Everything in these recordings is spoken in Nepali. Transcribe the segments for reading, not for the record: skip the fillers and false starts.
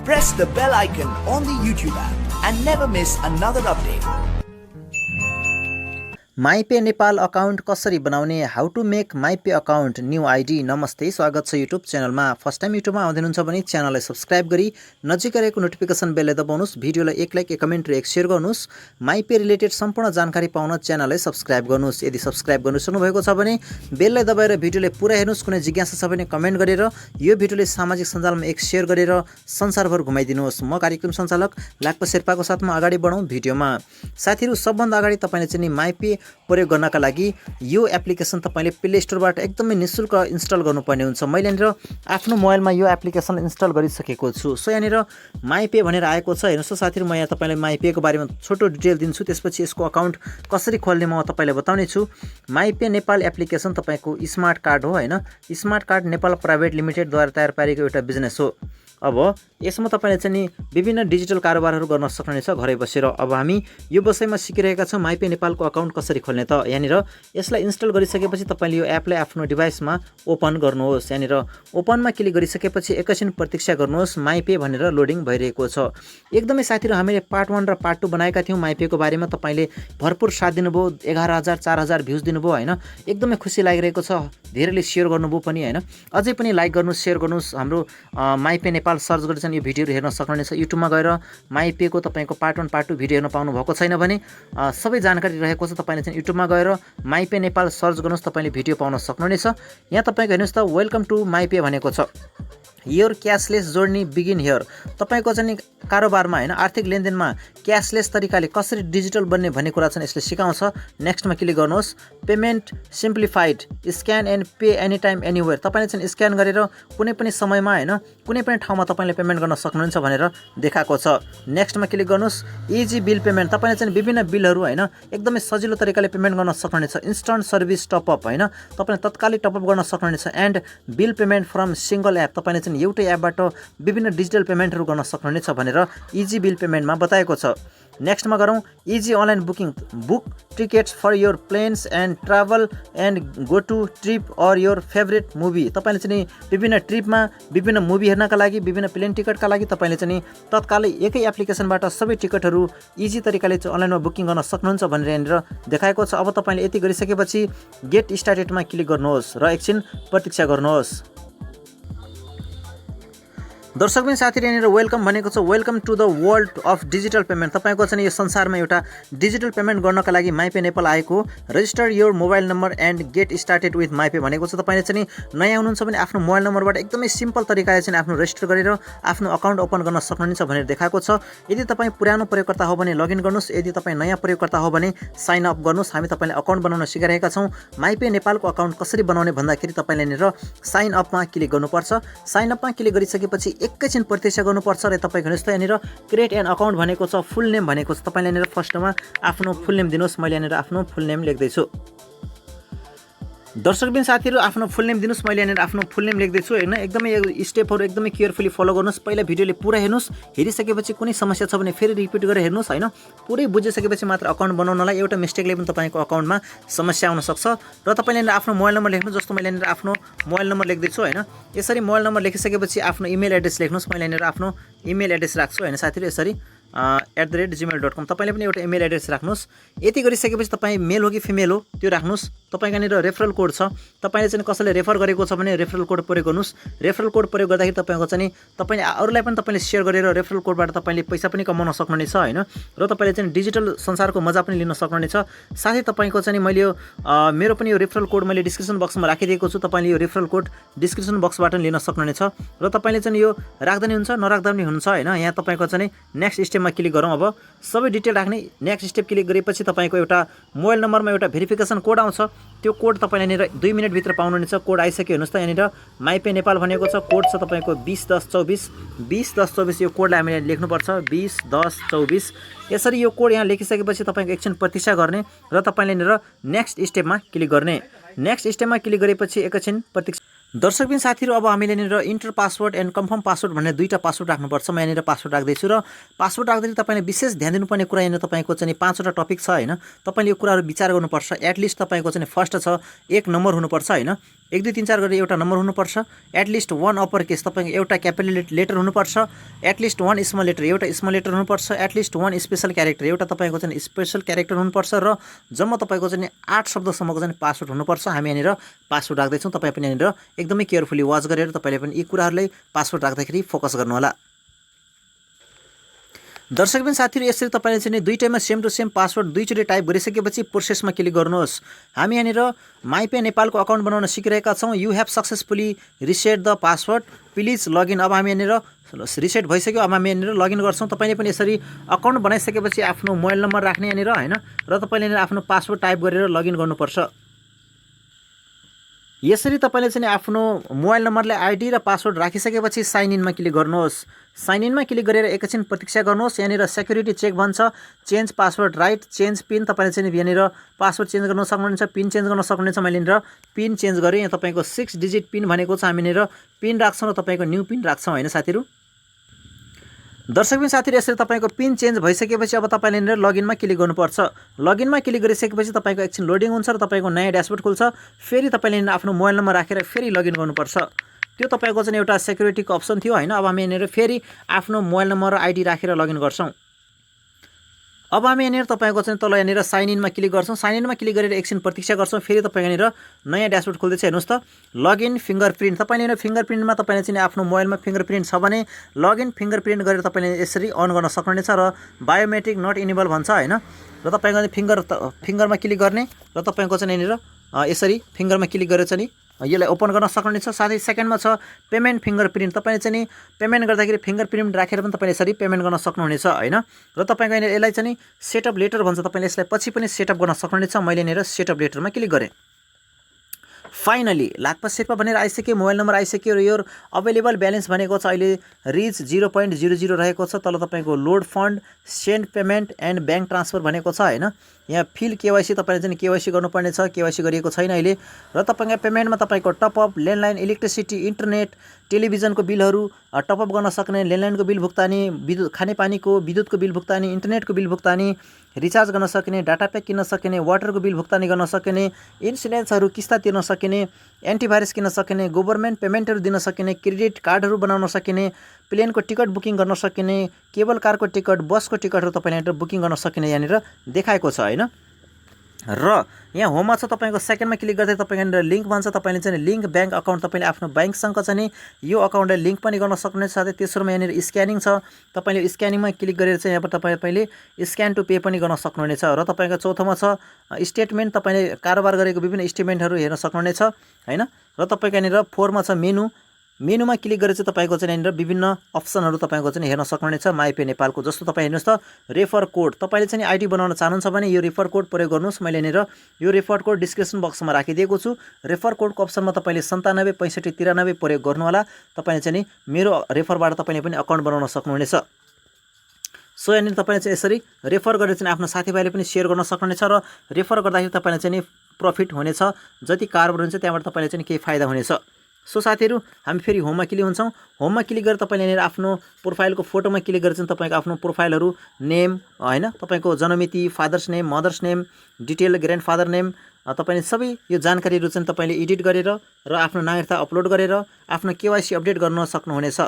press the bell icon on the YouTube app and never miss another update. MyPay Nepal account कसरी बनाउने, how to make MyPay account new ID. नमस्ते, स्वागत छ युट्युब च्यानलमा। फर्स्ट टाइम युट्युबमा आउँदै हुनुहुन्छ भने च्यानललाई सब्स्क्राइब गरी नजिकै रहेको नोटिफिकेसन बेललाई दबाउनुस्, भिडियोलाई एक लाइक, एक कमेन्ट र एक शेयर गर्नुस्। MyPay रिलेटेड सम्पूर्ण जानकारी पाउन च्यानललाई सब्स्क्राइब गर्नुस्। यदि सब्स्क्राइब गर्नु सक्नु भएको छ भने बेललाई दबाएर भिडियोलाई पुरा हेर्नुस्। कुनै जिज्ञासा छ भने कमेन्ट गरेर यो भिडियोले सामाजिक सञ्जालमा एक शेयर गरेर संसारभर घुमाइदिनुहोस्। म कार्यक्रम सञ्चालक लाक्पा शेर्पाको साथमा अगाडि बढौँ भिडियोमा। साथीहरु, सबभन्दा अगाडि तपाईले चाहिँ MyPay प्रयोग गर्नका लागि यो एप्लिकेसन तपाईले प्ले स्टोरबाट एकदमै निशुल्क इन्स्टल गर्नुपर्ने हुन्छ। मैले यहाँनिर आफ्नो मोबाइलमा यो एप्लिकेसन इन्स्टल गरिसकेको छु। सो यहाँनिर MyPay भनेर आएको छ। हेर्नुस् साथीहरु, म यहाँ तपाईलाई MyPay को बारेमा छोटो डिटेल दिन्छु, त्यसपछि यसको अकाउन्ट कसरी खोल्ने म तपाईलाई बताउने छु। MyPay नेपाल एप्लिकेसन तपाईको स्मार्ट कार्ड हो हैन, smart card Nepal private limited द्वारा तयार पारेको एउटा बिजनेस हो। अब यसमा तपाईले चाहिँ विभिन्न डिजिटल कारोबारहरू गर्न सक्नुहुनेछ घरै बसेर। अब हामी यो विषयमा सिकिरहेका छौं MyPay नेपालको अकाउन्ट कसरी खोल्ने त। यहाँनिर यसलाई इन्स्टल गरिसकेपछि तपाईले यो एपलाई आफ्नो डिभाइसमा ओपन गर्नुहोस्। यहाँनिर ओपनमा क्लिक गरिसकेपछि एकैछिन प्रतीक्षा गर्नुहोस्। MyPay भनेर लोडिङ भइरहेको छ। एकदमै साथीहरु, हामीले पार्ट 1 र पार्ट 2 बनाएका थियौं MyPay को बारेमा। तपाईले भरपुर साथ दिनुभयो, 11000 4000 भ्युज दिनुभयो हैन। एकदमै खुसी लागिरहेको छ। धेरैले शेयर गर्नुभयो पनि हैन। अझै पनि लाइक गर्नुस्, शेयर गर्नुस्। हाम्रो MyPay नेपाल सर्च गरेर चाहिँ यो भिडियोहरु हेर्न सक्नुहुनेछ। युट्युबमा गएर MyPay को तपाईको पार्ट 1 पार्ट 2 भिडियो हेर्न पाउनु भएको छैन भने सबै जानकारी रहेको छ। तपाईले चाहिँ युट्युबमा गएर MyPay नेपाल सर्च गर्नुस्, तपाईले भिडियो पाउन सक्नुहुनेछ। यहाँ तपाईको हेर्नुस् त वेलकम टु MyPay भनेको छ। Your cashless journey begin here. तपाईको चाहिँ कारोबारमा हैन, आर्थिक लेनदेनमा क्याशलेस तरिकाले कसरी डिजिटल बन्ने भन्ने कुरा चाहिँ यसले सिकाउँछ। नेक्स्टमा क्लिक गर्नुहोस्। Payment simplified, scan and pay any time anywhere. तपाईले चाहिँ स्क्यान गरेर कुनै पनि समयमा हैन, कुनै पनि ठाउँमा तपाईले पेमेन्ट गर्न सक्नुहुन्छ भनेर देखाएको छ। नेक्स्टमा क्लिक गर्नुहोस्। Easy bill payment. तपाईले चाहिँ विभिन्न बिलहरू हैन एकदमै सजिलो तरिकाले पेमेन्ट गर्न सक्नुहुनेछ। इन्स्टन्ट सर्भिस टपअप हैन, तपाईले तत्कालै टपअप गर्न सक्नुहुनेछ। And bill payment from single app. तपाईले चाहिँ एउटै एपबाट विभिन्न डिजिटल पेमेन्टहरू गर्न सक्नुहुनेछ भनेर इजी बिल पेमेन्टमा बताएको छ। नेक्स्टमा गरौँ। Easy online booking, book tickets for your planes and travel and go to trip or your favourite movie. तपाईले चाहिँ विभिन्न ट्रिपमा, विभिन्न मुभी हेर्नका लागि, विभिन्न प्लेन टिकटका लागि तपाईले चाहिँ तत्कालै एकै एप्लिकेसनबाट सबै टिकटहरू इजी तरिकाले चाहिँ अनलाइनमा बुकिङ गर्न सक्नुहुन्छ भनेर यहाँनिर देखाएको छ। अब तपाईले यति गरिसकेपछि गेट स्टार्टेडमा क्लिक गर्नुहोस् र एकछिन प्रतीक्षा गर्नुहोस्। दर्शक पनि साथीहरु, यहाँनिर वेलकम भनेको छ। Welcome to the world of digital payment. तपाईको चाहिँ यो संसारमा एउटा डिजिटल पेमेन्ट गर्नका लागि MyPay नेपाल आएको। Register your mobile number and get started with MyPay भनेको छ। तपाईले चाहिँ नयाँ हुनुहुन्छ भने आफ्नो मोबाइल नम्बरबाट एकदमै सिम्पल तरिकाले चाहिँ आफ्नो रजिस्टर गरेर आफ्नो अकाउन्ट ओपन गर्न सक्नुहुन्छ भनेर देखाएको छ। यदि तपाई पुरानो प्रयोगकर्ता हो भने लगइन गर्नुस्, यदि तपाई नयाँ प्रयोगकर्ता हो भने साइन अप गर्नुस्। हामी तपाईलाई अकाउन्ट बनाउन सिकाइरहेका छौं। MyPay नेपालको अकाउन्ट कसरी बनाउने भन्दाखेरि तपाईले यहाँनिर साइन अपमा क्लिक गर्नुपर्छ। साइन अपमा क्लिक गरिसकेपछि एकैछिन प्रतीक्षा गर्नुपर्छ र तपाईको हेर्नुस् त यहाँनिर क्रिएट एन अकाउन्ट भनेको छ। फुल नेम भनेको छ। तपाईले यहाँनिर फर्स्टमा आफ्नो फुल नेम दिनुस्। मैले यहाँनिर आफ्नो फुल नेम लेख्दै छु। दर्शक बिन साथीहरु, आफ्नो फुल नेम दिनुस्। मैले यहाँनिर आफ्नो फुल नेम लेख्दै छु हैन। एकदमै स्टेपहरु एकदमै केयरफुली फलो गर्नुस्। पहिला भिडियोले पुरा हेर्नुस्। हेरिसकेपछि कुनै समस्या छ भने फेरि रिपिट गरेर हेर्नुस् हैन। पुरै बुझिसकेपछि मात्र अकाउन्ट बनाउनलाई एउटा मिस्टेकले पनि तपाईको अकाउन्टमा समस्या आउन सक्छ। र तपाईले यहाँनिर आफ्नो मोबाइल नम्बर लेख्नु। जस्तो मैले यहाँनिर आफ्नो मोबाइल नम्बर लेख्दै छु हैन। यसरी मोबाइल नम्बर लेखिसकेपछि आफ्नो इमेल एड्रेस लेख्नुस्। मैले यहाँनिर आफ्नो इमेल एड्रेस राख्छु हैन साथीहरु, यसरी @gmail.com। तपाईले पनि एउटा इमेल एड्रेस राख्नुस्। यति गरिसकेपछि तपाई मेल हो कि फिमेल हो त्यो राख्नुस्। तपाईको यहाँनिर रेफरल कोड छ। तपाईले चाहिँ कसैले रेफर गरेको छ भने रेफरल कोड प्रयोग गर्नुस्। रेफरल कोड प्रयोग गर्दाखेरि तपाईको चाहिँ तपाईले अरूलाई पनि तपाईले शेयर गरेर रेफरल कोडबाट तपाईले पैसा पनि कमाउन सक्नुहुनेछ हैन। र तपाईले चाहिँ डिजिटल संसारको मजा पनि लिन सक्नुहुनेछ। साथै तपाईको चाहिँ मैले यो मेरो पनि यो रेफरल कोड मैले डिस्क्रिप्सन बक्समा राखिदिएको छु। तपाईले यो रेफरल कोड डिस्क्रिप्सन बक्सबाट लिन सक्नुहुनेछ। र तपाईले चाहिँ यो राख्दा नि हुन्छ, नराख्दा पनि हुन्छ हैन। यहाँ तपाईको चाहिँ नेक्स्ट स्टेपमा क्लिक गरौँ। अब सबै डिटेल राख्ने। नेक्स्ट स्टेप क्लिक गरेपछि तपाईको एउटा मोबाइल नम्बरमा एउटा भेरिफिकेसन कोड आउँछ। त्यो कोड तपाईले यहाँनिर 2 मिनेट भित्र पाउनुहुनेछ। कोड आइसक्यो हेर्नुस् त यहाँनिर MyPay नेपाल भनेको छ। कोड छ तपाईको 201024 201024। यो कोडलाई हामीले लेख्नुपर्छ 201024। यसरी यो कोड यहाँ लेखिसकेपछि तपाईको एकछिन प्रतीक्षा गर्ने र तपाईले यहाँनिर नेक्स्ट स्टेपमा क्लिक गर्ने। नेक्स्ट स्टेपमा क्लिक गरेपछि एकछिन प्रतीक्षा। दर्शक बिन साथीहरु, अब हामीले यहाँनिर enter password and confirm password भन्ने दुईटा पासवर्ड राख्नुपर्छ। म यहाँनिर पासवर्ड राख्दै छु। र पासवर्ड राख्दै तपाईले विशेष ध्यान दिनुपर्ने कुरा यहाँनिर तपाईको चाहिँ 5वटा टपिक छ हैन। तपाईले यो कुराहरु विचार गर्नुपर्छ। एटलिस्ट तपाईको चाहिँ फर्स्ट छ 1 नम्बर हुनुपर्छ हैन। 1 2 3 4 गरेर एउटा नम्बर हुनुपर्छ, एटलिस्ट 1 अप्पर केस तपाईको एउटा क्यापिटल लेटर हुनुपर्छ, एटलिस्ट 1 स्मल लेटर एउटा स्मल लेटर हुनुपर्छ, एटलिस्ट 1 स्पेशल क्यारेक्टर एउटा तपाईको चाहिँ स्पेशल क्यारेक्टर हुनुपर्छ र जम्मा तपाईको चाहिँ 8 शब्दसम्मको चाहिँ पासवर्ड हुनुपर्छ। हामी यहाँनिर पासवर्ड राख्दै छौं। तपाई पनि यहाँनिर एकदमै केयरफुली वाच गरेर तपाईले पनि यी कुराहरुलाई पासवर्ड राख्दाखेरि फोकस गर्नु होला। दर्शकबिन साथीहरु, यसरी तपाईले चाहिँ दुईटैमा सेम टु सेम पासवर्ड दुईचोटी टाइप गरिसकेपछि प्रोसेसमा क्लिक गर्नुहोस्। हामी यहाँनिर माइपे नेपालको अकाउन्ट बनाउन सिकिरहेका छौं। You have successfully reset the password, please login. अब हामी यहाँनिर रिसेट भइसक्यो। अब हामी यहाँनिर लगइन गर्छौं। तपाईले पनि यसरी अकाउन्ट बनाइसकेपछि आफ्नो मोबाइल नम्बर राख्ने यहाँनिर हैन, र तपाईले यहाँनिर आफ्नो पासवर्ड टाइप गरेर लगइन गर्नुपर्छ। यसरी तपाईले चाहिँ आफ्नो मोबाइल नम्बरले आइडी र पासवर्ड राखिसकेपछि साइन इनमा क्लिक गर्नुहोस्। साइन इनमा क्लिक गरेर एकैछिन प्रतीक्षा गर्नुहोस्। यहाँनिर सेक्युरिटी चेक भन्छ, change password right, change pin. तपाईले चाहिँ यहाँनिर पासवर्ड चेन्ज गर्न सक्नुहुन्छ, पिन चेन्ज गर्न सक्नुहुन्छ। मैले यहाँनिर पिन चेन्ज गरेँ। यहाँ तपाईको 6 डिजिट पिन भनेको छ। हामी यहाँनिर पिन राख्छौं र तपाईको न्यू पिन राख्छौं हैन साथीहरु। दर्शकबिन साथीहरु, यसरी तपाईको पिन चेन्ज भइसकेपछि अब तपाईले यहाँनिर लगइनमा क्लिक गर्नुपर्छ। लगइनमा क्लिक गरिसकेपछि तपाईको एकछिन लोडिङ हुन्छ र तपाईको नयाँ ड्याशबोर्ड खुल्छ। फेरि तपाईले आफ्नो मोबाइल नम्बर राखेर फेरि लगइन गर्नुपर्छ। त्यो तपाईको चाहिँ एउटा सेक्युरिटीको अप्सन थियो हैन। अब हामी यहाँनिर फेरि आफ्नो मोबाइल नम्बर र आइडी राखेर लगइन गर्छौं। अब हामी यहाँनिर तपाईको चाहिँ तल यहाँनिर साइन इनमा क्लिक गर्छौं। साइन इनमा क्लिक गरेर एकछिन प्रतीक्षा गर्छौं। फेरि तपाईको यहाँनिर नयाँ ड्याशबोर्ड खुल्दैछ। हेर्नुस् त, लगइन फिंगरप्रिन्ट। तपाईले यहाँ फिंगरप्रिन्टमा तपाईले चाहिँ आफ्नो मोबाइलमा फिंगरप्रिन्ट छ भने लगइन फिंगरप्रिन्ट गरेर तपाईले यसरी अन गर्न सक्नुहुनेछ र बायोमेट्रिक नट इनेबल भन्छ हैन। र तपाईको फिंगरमा क्लिक गर्ने र तपाईको चाहिँ यहाँनिर यसरी फिंगरमा क्लिक गरेर चाहिँ यसलाई ओपन गर्न सक्नुहुनेछ। साथै सेकेन्डमा छ पेमेन्ट फिंगरप्रिन्ट। तपाईले चाहिँ पेमेन्ट गर्दाखेरि फिंगरप्रिन्ट राखेर पनि तपाईले यसरी पेमेन्ट गर्न सक्नुहुनेछ हैन। र तपाईको यहाँनिर यसलाई चाहिँ सेटअप लेटर भन्छ। तपाईले यसलाई पछि पनि सेटअप गर्न सक्नुहुनेछ। मैले यहाँनिर सेटअप लेटरमा क्लिक गरेँ। फाइनली लाक्पा शेर्पा भनेर आइसक्यो, मोबाइल नम्बर आइसक्यो र यो अवेलेबल ब्यालेन्स भनेको छ अहिले रिच 0.00 रहेको छ। तल तपाईको load fund, send payment and bank transfer भनेको छ हैन। यहाँ फिल केवाइसी तपाईले चाहिँ केवाइसी गर्नुपर्ने छ, केवाइसी गरिएको छैन अहिले। र तपाईको पेमेन्टमा तपाईको टपअप, ल्यान्डलाइन, इलेक्ट्रिसिटी, इन्टरनेट, टेलिभिजनको बिलहरू टपअप गर्न सक्ने, ल्यान्डलाइनको बिल भुक्तानी, विद्युत खानेपानीको विद्युतको बिल भुक्तानी, इन्टरनेटको बिल भुक्तानी, रिचार्ज गर्न सक्ने, डाटा प्याक किन्न सक्ने, वाटरको बिल भुक्तानी गर्न सक्ने, इन्सुरेन्सहरू किस्ता तिर्न सक्ने, एन्टिभाइरस किन्न सक्ने, गभर्नमेन्ट पेमेन्टहरू दिन सक्ने, क्रेडिट कार्डहरू बनाउन सक्ने, प्लेनको टिकट बुकिङ गर्न सक्ने, केबल कारको टिकट, बसको टिकटहरू तपाईले बुकिङ गर्न सक्ने यहाँनिर देखाएको छ हैन। र यहाँ होममा छ। तपाईको सेकेन्डमा क्लिक गर्दै तपाईको यहाँनिर लिंक भन्छ। तपाईले चाहिँ लिंक बैंक अकाउन्ट तपाईले आफ्नो बैंकसँग चाहिँ यो अकाउन्टलाई लिंक पनि गर्न सक्नुहुनेछ। साथै तेस्रोमा यहाँनिर स्क्यानिङ छ। तपाईले स्क्यानिङमा क्लिक गरेर चाहिँ यहाँ तपाईले स्क्यान टु पे पनि गर्न सक्नुहुनेछ। र तपाईको चौथोमा छ स्टेटमेन्ट। तपाईले कारोबार गरेको विभिन्न स्टेटमेन्टहरू हेर्न सक्नुहुनेछ हैन। र तपाईको यहाँनिर 4 मा छ मेनु। मेनुमा क्लिक गरेर चाहिँ तपाईको चाहिँ यहाँनिर विभिन्न अप्सनहरू तपाईको चाहिँ हेर्न सक्नुहुनेछ माइपे नेपालको। जस्तो तपाईँ हेर्नुहोस् त रेफर कोड। तपाईँले चाहिँ आइडी बनाउन चाहनुहुन्छ भने यो रेफर कोड प्रयोग गर्नुहोस्। मैले यहाँनिर यो रेफर कोड डिस्क्रिप्सन बक्समा राखिदिएको छु। रेफर कोडको अप्सनमा तपाईँले 97 65 93 प्रयोग गर्नु होला। तपाईँले चाहिँ मेरो रेफरबाट तपाईँले पनि अकाउन्ट बनाउन सक्नुहुनेछ। सो यहाँनिर तपाईँले चाहिँ यसरी रेफर गरेर चाहिँ आफ्नो साथीभाइले पनि सेयर गर्न सक्नुहुनेछ र रेफर गर्दाखेरि तपाईँले चाहिँ प्रफिट हुनेछ। जति कारोबार हुन्छ त्यहाँबाट तपाईँले चाहिँ केही फाइदा हुनेछ। सो साथीहरु, हामी फेरि होममा क्लिक हुन्छौं। होममा क्लिक गरेर तपाईले यहाँनिर आफ्नो प्रोफाइलको फोटोमा क्लिक गरेर चाहिँ तपाईको आफ्नो प्रोफाइलहरु नेम हैन, तपाईको जन्ममिति, father's name, mother's name, detail grandfather name, तपाईले सबै यो जानकारीहरु चाहिँ तपाईले एडिट गरेर र आफ्नो नागरिकता अपलोड गरेर आफ्नो केवाइसी अपडेट गर्न सक्नुहुनेछ।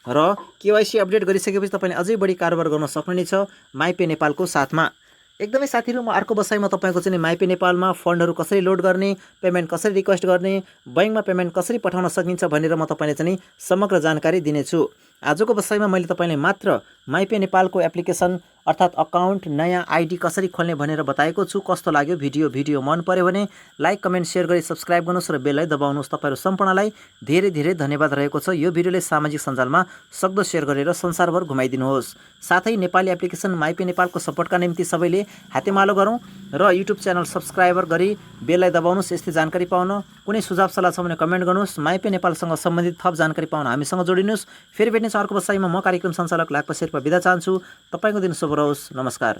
र केवाइसी अपडेट गरिसकेपछि तपाईले अझै बढी कारोबार गर्न सक्नुहुनेछ माइपे नेपालको साथमा। एकदमै साथीहरु, म अर्को बसाइमा तपाईको चाहिँ माइपे नेपालमा फन्डहरु कसरी लोड गर्ने, पेमेन्ट कसरी रिक्वेस्ट गर्ने, बैंकमा पेमेन्ट कसरी पठाउन सकिन्छ भनेर म तपाईलाई चाहिँ समग्र जानकारी दिनेछु। आजको बसाइमा मैले तपाईलाई मात्र माइपे नेपालको एप्लिकेसन अर्थात अकाउन्ट, नयाँ आइडी कसरी खोल्ने भनेर बताएको छु। कस्तो लाग्यो भिडियो मन पर्यो भने लाइक, कमेन्ट, शेयर गरी सब्स्क्राइब गर्नुहोस् र बेललाई दबाउनुहोस्। तपाईहरु सम्पूर्णलाई धेरै धेरै धन्यवाद रहेको छ। यो भिडियोले सामाजिक सञ्जालमा सक्दो शेयर गरेर संसारभर घुमाइदिनुहोस्। साथै नेपाली एप्लिकेसन माइपे नेपालको सपोर्टका निम्ति सबैले हातेमालो गरौँ र युट्युब च्यानल सब्स्क्राइबर गरी बेललाई दबाउनुहोस्। यस्तै जानकारी पाउन कुनै सुझाव सल्लाह छ भने कमेन्ट गर्नुहोस्। माइपे नेपालसँग सम्बन्धित थप जानकारी पाउन हामीसँग जोडिनुहोस्। फेरि भेट्ने अर्को बसाइमा म कार्यक्रम सञ्चालक लाक्पा शेर्पा बिदा चाहन्छु। तपाईको दिन शुभ रहोस्। नमस्कार।